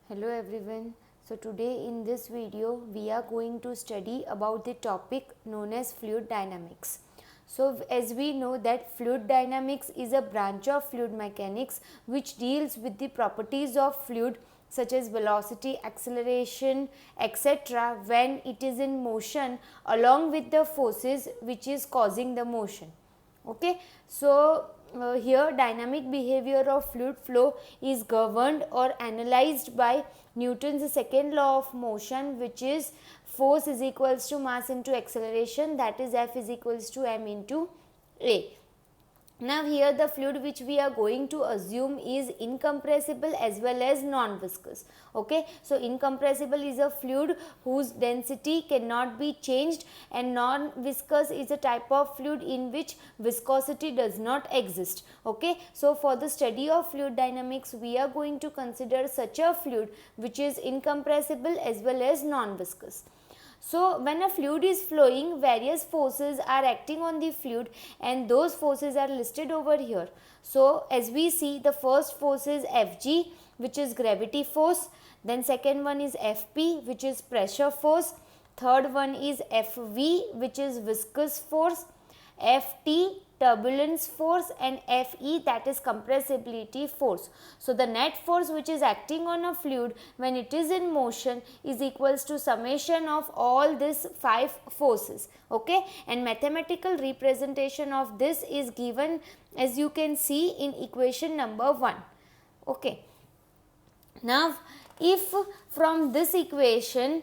Hello everyone. So today in this video we are going to study about the topic known as fluid dynamics. So as we know that fluid dynamics is a branch of fluid mechanics which deals with the properties of fluid such as velocity, acceleration, etc. when it is in motion along with the forces which is causing the motion. Okay, so here dynamic behavior of fluid flow is governed or analyzed by Newton's second law of motion, which is force is equals to mass into acceleration, that is F is equals to m into a. Now here the fluid which we are going to assume is incompressible as well as non-viscous. Okay, so incompressible is a fluid whose density cannot be changed, and non-viscous is a type of fluid in which viscosity does not exist. Okay, so for the study of fluid dynamics we are going to consider such a fluid which is incompressible as well as non-viscous. So when a fluid is flowing, various forces are acting on the fluid and those forces are listed over here. So as we see, the first force is Fg, which is gravity force, then second one is Fp, which is pressure force, third one is Fv, which is viscous force, Ft turbulence force, and Fe, that is compressibility force. So the net force which is acting on a fluid when it is in motion is equals to summation of all these 5 forces. Okay, and mathematical representation of this is given as you can see in equation number 1. Okay, now if from this equation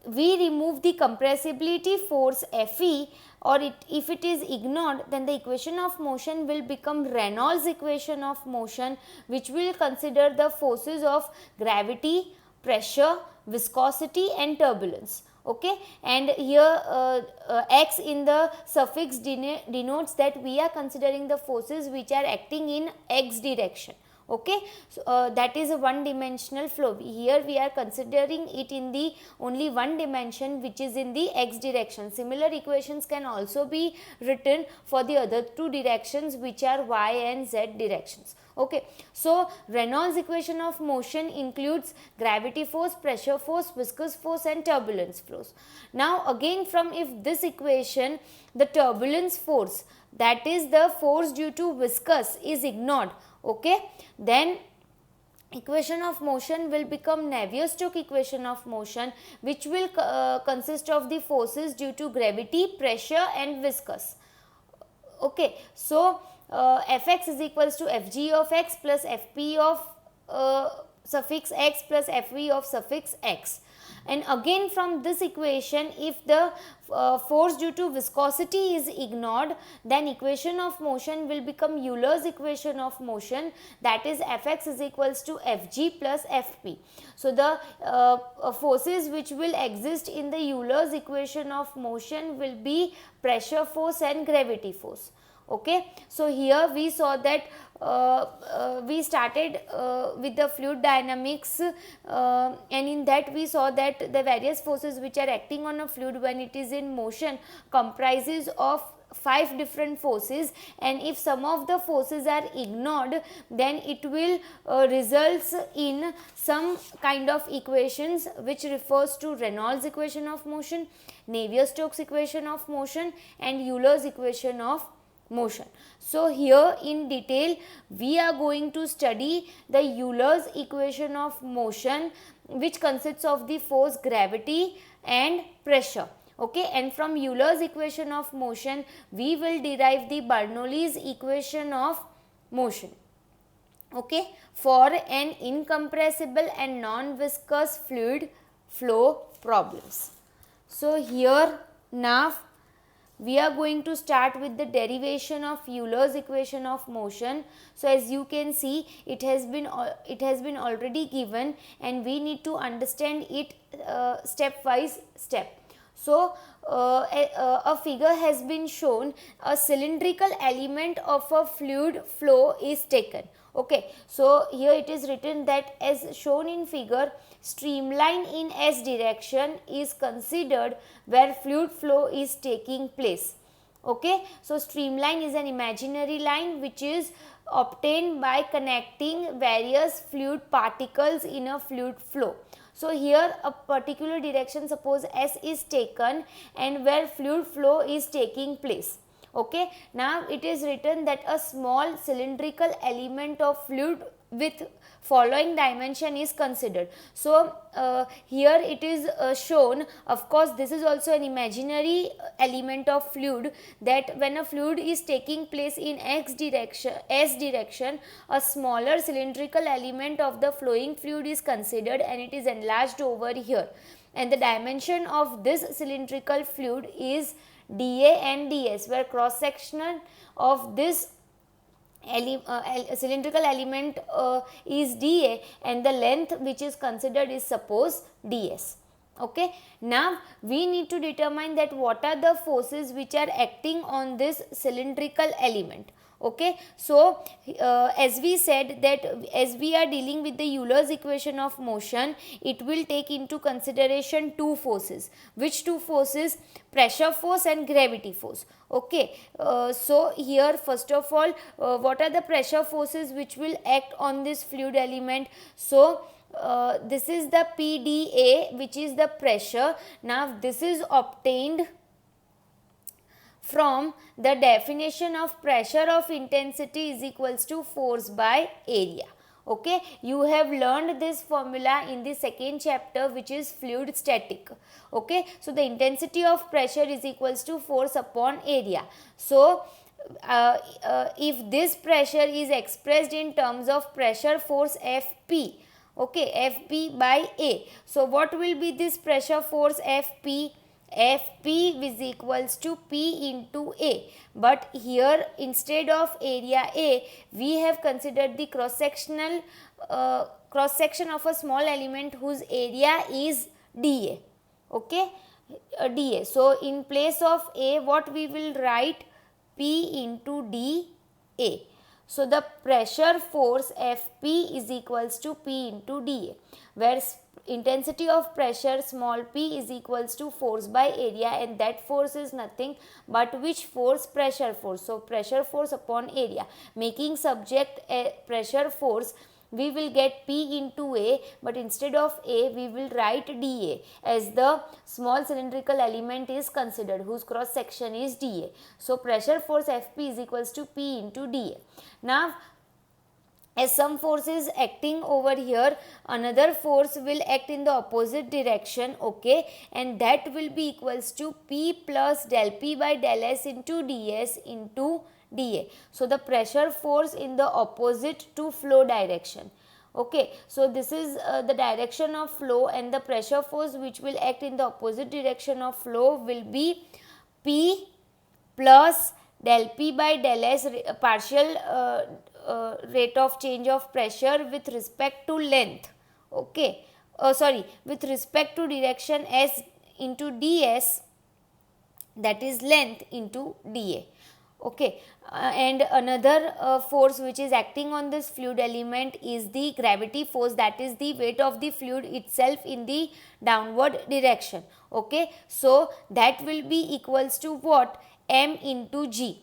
we remove the compressibility force Fe, or if it is ignored, then the equation of motion will become Reynolds equation of motion, which will consider the forces of gravity, pressure, viscosity and turbulence. Okay, and here x in the suffix denotes that we are considering the forces which are acting in x direction. Okay, so that is a one dimensional flow. Here we are considering it in the only one dimension, which is in the x direction. Similar equations can also be written for the other two directions, which are y and z directions. Okay, so Reynolds equation of motion includes gravity force, pressure force, viscous force and turbulence force. Now again, from if this equation the turbulence force, that is the force due to viscous, is ignored, okay, then equation of motion will become Navier-Stokes equation of motion, which will consist of the forces due to gravity, pressure and viscous. Okay, so Fx is equals to Fg of x plus Fp of suffix x plus Fv of suffix x. And again from this equation, if the force due to viscosity is ignored, then equation of motion will become Euler's equation of motion, that is Fx is equals to Fg plus Fp. So the forces which will exist in the Euler's equation of motion will be pressure force and gravity force. Okay, so here we saw that we started with the fluid dynamics, and in that we saw that the various forces which are acting on a fluid when it is in motion comprises of 5 different forces, and if some of the forces are ignored, then it will results in some kind of equations which refers to Reynolds equation of motion, Navier-Stokes equation of motion and Euler's equation of motion. So here in detail we are going to study the Euler's equation of motion, which consists of the force, gravity and pressure. Okay, and from Euler's equation of motion we will derive the Bernoulli's equation of motion. Okay, for an incompressible and non-viscous fluid flow problems. So here now we are going to start with the derivation of Euler's equation of motion. So as you can see, it has been already given and we need to understand it step-wise step. So a figure has been shown. A cylindrical element of a fluid flow is taken. Okay, so here it is written that as shown in figure, streamline in S direction is considered where fluid flow is taking place. Okay, so streamline is an imaginary line which is obtained by connecting various fluid particles in a fluid flow. So here a particular direction, suppose S is taken, and where fluid flow is taking place. Okay, now it is written that a small cylindrical element of fluid with following dimension is considered. So here it is shown, of course this is also an imaginary element of fluid, that when a fluid is taking place in S direction, a smaller cylindrical element of the flowing fluid is considered and it is enlarged over here, and the dimension of this cylindrical fluid is dA and ds, where cross section of this cylindrical element is dA, and the length which is considered is suppose ds. Okay, now we need to determine that what are the forces which are acting on this cylindrical element. Okay, so as we said that as we are dealing with the Euler's equation of motion, it will take into consideration two forces. Which two forces? Pressure force and gravity force. Okay, so here first of all, what are the pressure forces which will act on this fluid element? So this is the PdA, which is the pressure. Now this is obtained from the definition of pressure of intensity is equals to force by area. Okay, you have learned this formula in the second chapter, which is fluid static. Okay, so the intensity of pressure is equals to force upon area. So if this pressure is expressed in terms of pressure force Fp, okay, Fp by A, so what will be this pressure force Fp? Fp is equals to P into A, but here instead of area A, we have considered the cross section of a small element whose area is dA. Okay, dA. So in place of A, what we will write? P into dA. So the pressure force Fp is equals to P into dA, where intensity of pressure small p is equals to force by area, and that force is nothing but which force? Pressure force. So pressure force upon area, making subject a pressure force, we will get P into A, but instead of A we will write dA, as the small cylindrical element is considered whose cross section is dA. So pressure force Fp is equals to P into dA. Now as some force is acting over here, another force will act in the opposite direction. Okay, and that will be equals to P plus del P by del S into ds into dA. So the pressure force in the opposite to flow direction. Okay, so this is the direction of flow, and the pressure force which will act in the opposite direction of flow will be P plus del P by del S, partial rate of change of pressure with respect to length. Okay, with respect to direction S into ds, that is length into dA. Okay, and another force which is acting on this fluid element is the gravity force, that is the weight of the fluid itself in the downward direction. Okay, so that will be equals to what? M into G.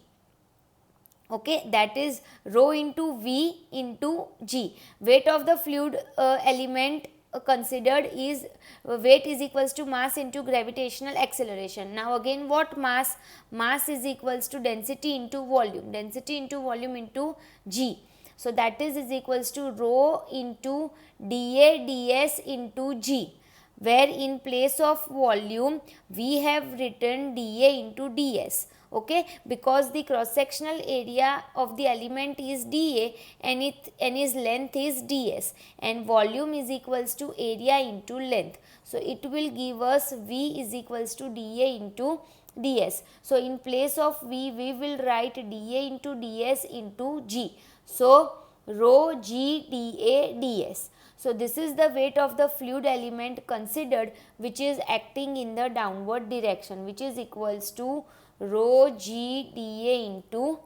Okay, that is rho into V into G. Weight of the fluid element considered is weight is equals to mass into gravitational acceleration. Now again, what mass? Mass is equals to density into volume, density into volume into G. So that is equals to rho into dA ds into G, where in place of volume we have written dA into ds. Okay, because the cross sectional area of the element is dA and its length is ds, and volume is equals to area into length. So it will give us V is equals to dA into ds. So in place of V we will write dA into ds into G. So rho G dA ds. So this is the weight of the fluid element considered, which is acting in the downward direction, which is equals to rho G dA into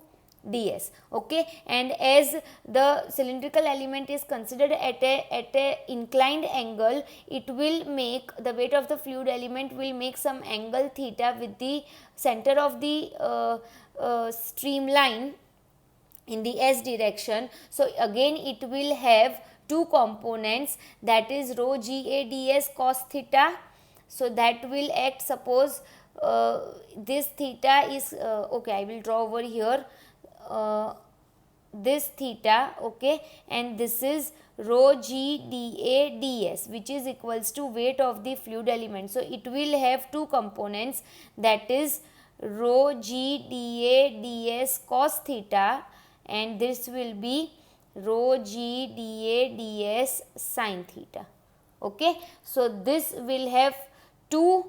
ds. Okay, and as the cylindrical element is considered at a inclined angle, it will make the weight of the fluid element will make some angle theta with the center of the streamline in the s direction. So again it will have two components, that is rho ga ds cos theta. So that will act, suppose this theta is okay, I will draw over here this theta, okay, and this is rho g dA ds, which is equals to weight of the fluid element. So it will have two components, that is rho g dA ds cos theta, and this will be rho g dA ds sin theta. Okay, so this will have two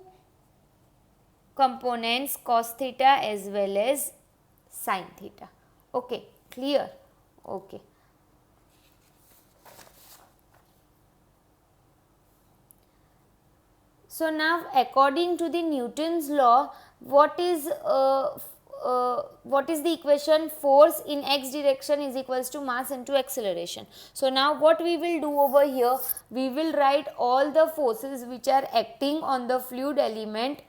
components, cos theta as well as sin theta. Okay, clear? Okay. So now according to the Newton's law, what is the equation? Force in x direction is equals to mass into acceleration. So now what we will do over here, we will write all the forces which are acting on the fluid element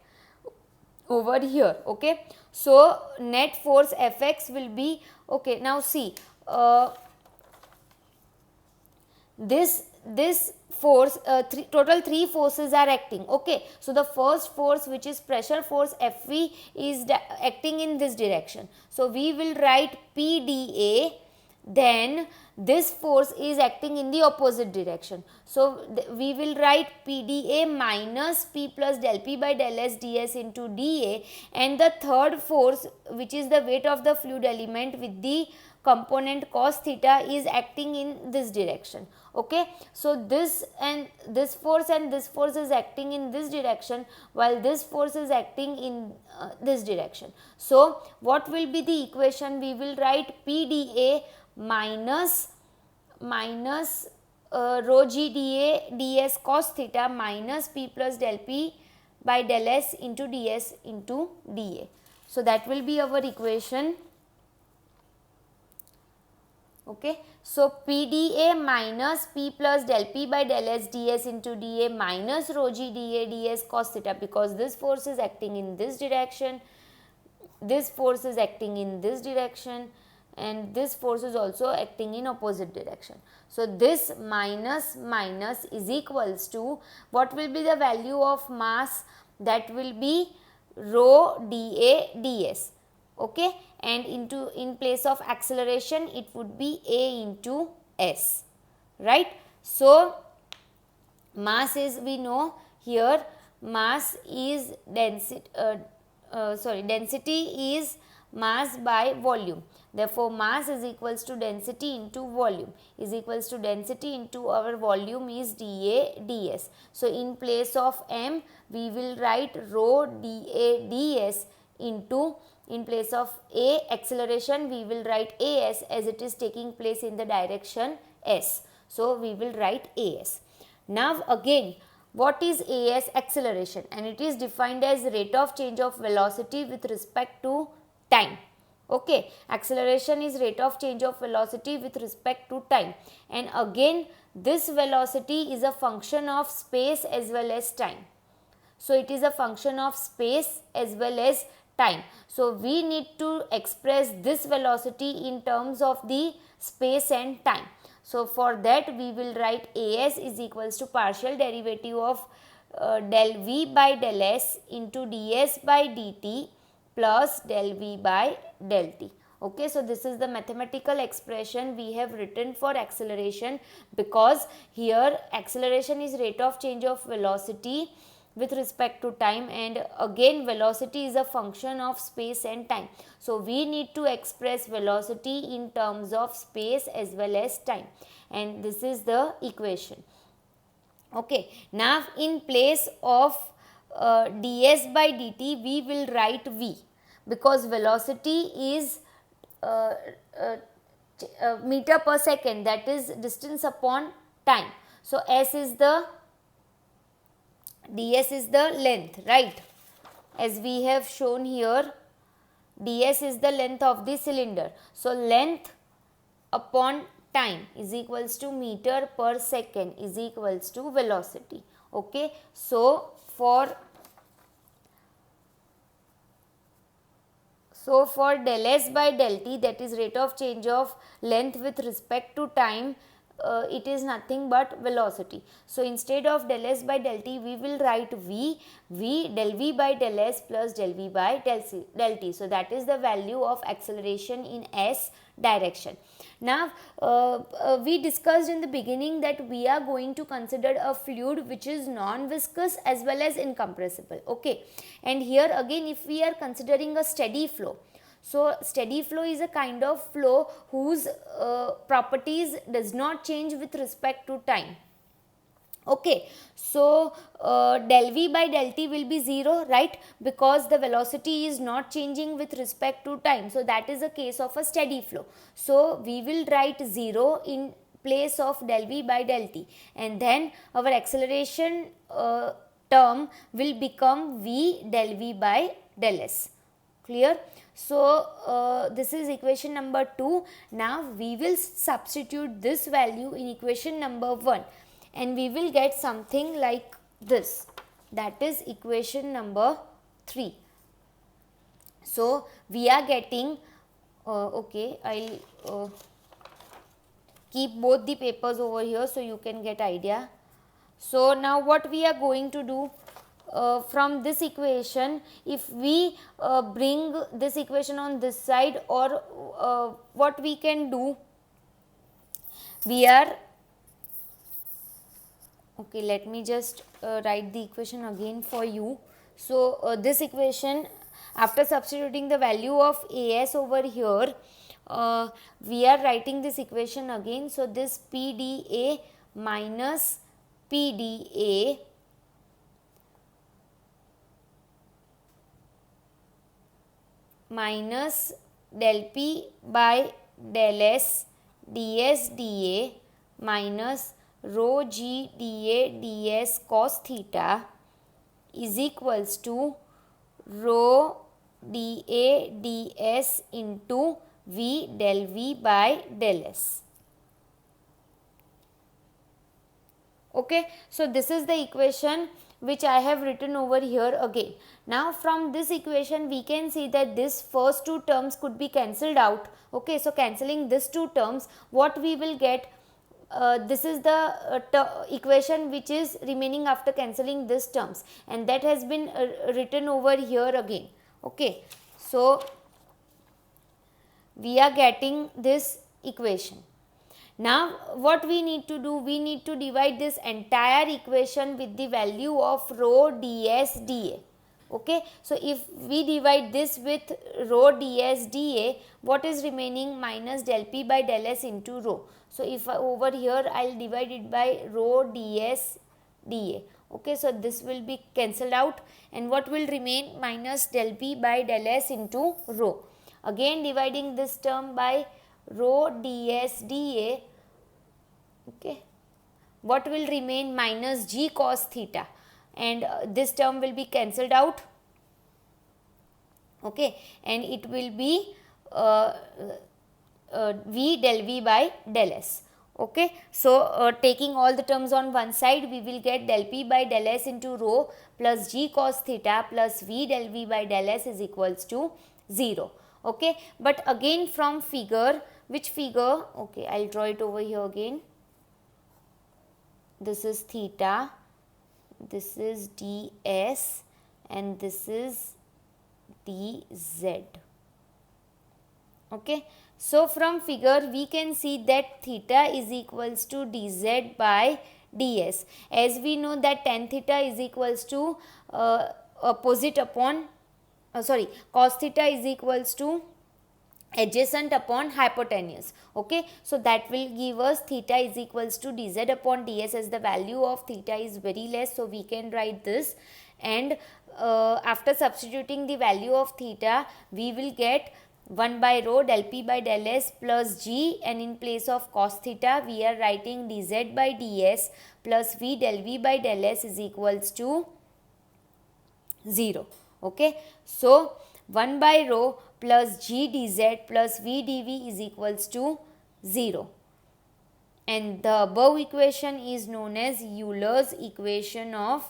over here. Okay, so net force Fx will be, okay, now see, this force, total three forces are acting. Okay, so the first force, which is pressure force Fv, is acting in this direction. So we will write PdA, then this force is acting in the opposite direction. So we will write PdA minus P plus del P by del S ds into dA, and the third force, which is the weight of the fluid element with the component cos theta, is acting in this direction. Okay, so this force is acting in this direction, while this force is acting in this direction. So what will be the equation? We will write PdA minus rho g dA ds cos theta minus P plus del P by del S into ds into dA. So that will be our equation. Okay, so PdA minus P plus del P by del S ds into dA minus rho g dA ds cos theta, because this force is acting in this direction, this force is acting in this direction, and this force is also acting in opposite direction. So this minus is equals to, what will be the value of mass? That will be rho dA ds. Okay, and in place of acceleration it would be a into s, right? So mass is, we know here, mass is density, density is mass by volume. Therefore mass is equals to density into volume, is equals to density into our volume is dA ds. So in place of m we will write rho dA ds into, in place of a acceleration we will write as it is taking place in the direction s. So we will write as. Now again, what is as? Acceleration, and it is defined as rate of change of velocity with respect to time. Okay, acceleration is rate of change of velocity with respect to time, and again this velocity is a function of space as well as time. So it is a function of space as well as time. So we need to express this velocity in terms of the space and time. So for that we will write as is equals to partial derivative of del v by del s into ds by dt plus del v by del t. Okay, so this is the mathematical expression we have written for acceleration, because here acceleration is rate of change of velocity with respect to time, and again velocity is a function of space and time. So we need to express velocity in terms of space as well as time, and this is the equation. Okay, now in place of ds by dt we will write v, because velocity is meter per second, that is distance upon time. So s is the, ds is the length, right? As we have shown here, ds is the length of the cylinder. So length upon time is equals to meter per second is equals to velocity. Okay, so So for del S by del T, that is rate of change of length with respect to time, it is nothing but velocity. So instead of del S by del T, we will write v del V by del S plus del V by del T. So that is the value of acceleration in S direction. Now we discussed in the beginning that we are going to consider a fluid which is non-viscous as well as incompressible. Okay, and here again, if we are considering a steady flow, so steady flow is a kind of flow whose properties does not change with respect to time. Okay, so del V by del T will be 0, right, because the velocity is not changing with respect to time. So that is a case of a steady flow. So we will write 0 in place of del V by del T, and then our acceleration term will become V del V by del S. Clear? So this is equation number 2. Now we will substitute this value in equation number 1, and we will get something like this, that is equation number 3. So we are getting okay, I'll keep both the papers over here so you can get idea. So now what we are going to do, from this equation, if we bring this equation on this side, or what we can do, we are okay, let me just write the equation again for you. So this equation, after substituting the value of AS over here, we are writing this equation again. So this PdA minus PdA minus del P by del S ds dA minus rho g dA ds cos theta is equals to rho dA ds into V del V by del S. Okay, so this is the equation which I have written over here again. Now from this equation we can see that this first two terms could be cancelled out. Okay, so cancelling these two terms, what we will get, this is the equation which is remaining after cancelling these terms, and that has been written over here again. Okay, so we are getting this equation. Now what we need to do, we need to divide this entire equation with the value of rho ds dA. Okay, so if we divide this with rho ds dA, what is remaining? Minus del P by del S into rho. So if over here I will divide it by rho ds dA. Okay, so this will be cancelled out, and what will remain? Minus del P by del S into rho. Again dividing this term by rho ds dA. Okay, what will remain? Minus g cos theta, and this term will be cancelled out. Okay, and it will be V del V by del S. Okay, so taking all the terms on one side, we will get del P by del S into rho plus g cos theta plus V del V by del S is equals to 0. Okay, but again from figure, which figure? Okay, I'll draw it over here again. This is theta, this is ds, and this is dz. Okay, so from figure we can see that theta is equals to dz by ds. As we know that tan theta is equals to opposite upon cos theta is equals to adjacent upon hypotenuse. Okay, so that will give us theta is equals to dz upon ds, as the value of theta is very less, so we can write this, and after substituting the value of theta, we will get 1 by rho del P by del S plus g, and in place of cos theta we are writing dz by ds plus V del V by del S is equals to 0. Okay, so 1 by rho plus g dz plus V dV is equals to 0, and the above equation is known as Euler's equation of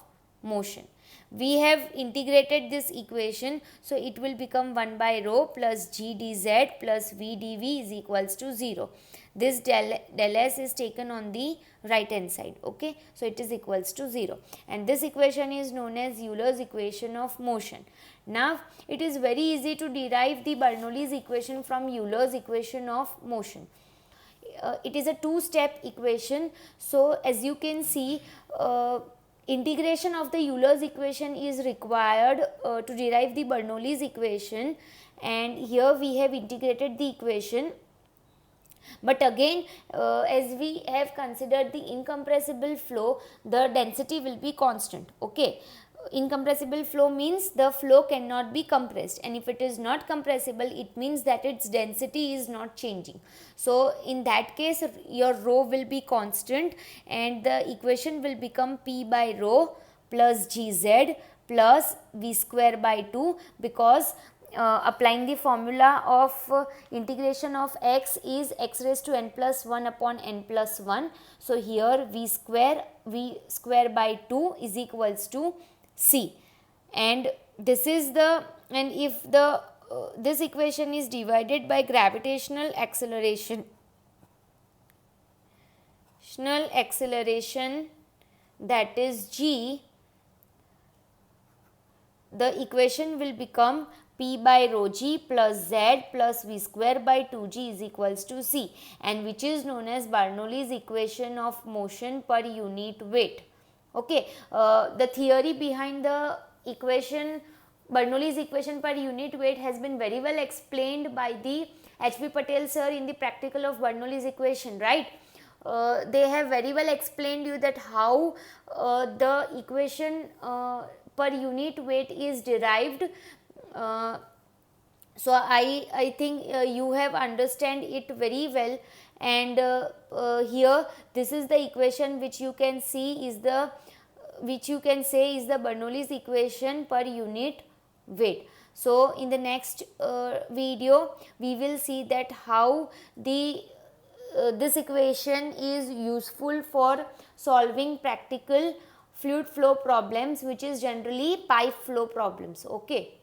motion. We have integrated this equation, so it will become 1 by rho plus g dz plus v dv is equals to 0. This del s is taken on the right hand side, okay, so it is equals to 0, and this equation is known as Euler's equation of motion. Now it is very easy to derive the Bernoulli's equation from Euler's equation of motion. It is a two-step equation, so as you can see, integration of the Euler's equation is required to derive the Bernoulli's equation, and here we have integrated the equation. But again, as we have considered the incompressible flow, the density will be constant, okay. Incompressible flow means the flow cannot be compressed, and if it is not compressible, it means that its density is not changing. So in that case, your rho will be constant, and the equation will become P by rho plus gz plus v square by 2, because applying the formula of integration of x is x raised to n plus 1 upon n plus 1. So here v square by 2 is equals to c, and this is the, and if the this equation is divided by gravitational acceleration that is g, the equation will become P by rho g plus z plus v square by 2g is equals to c, and which is known as Bernoulli's equation of motion per unit weight. Okay, the theory behind the equation, Bernoulli's equation per unit weight, has been very well explained by the H.B. Patel sir in the practical of Bernoulli's equation, right? They have very well explained you that how the equation per unit weight is derived. So I think you have understand it very well, and here this is the equation which you can see is the, which you can say is the Bernoulli's equation per unit weight. So in the next video we will see that how the this equation is useful for solving practical fluid flow problems, which is generally pipe flow problems, okay.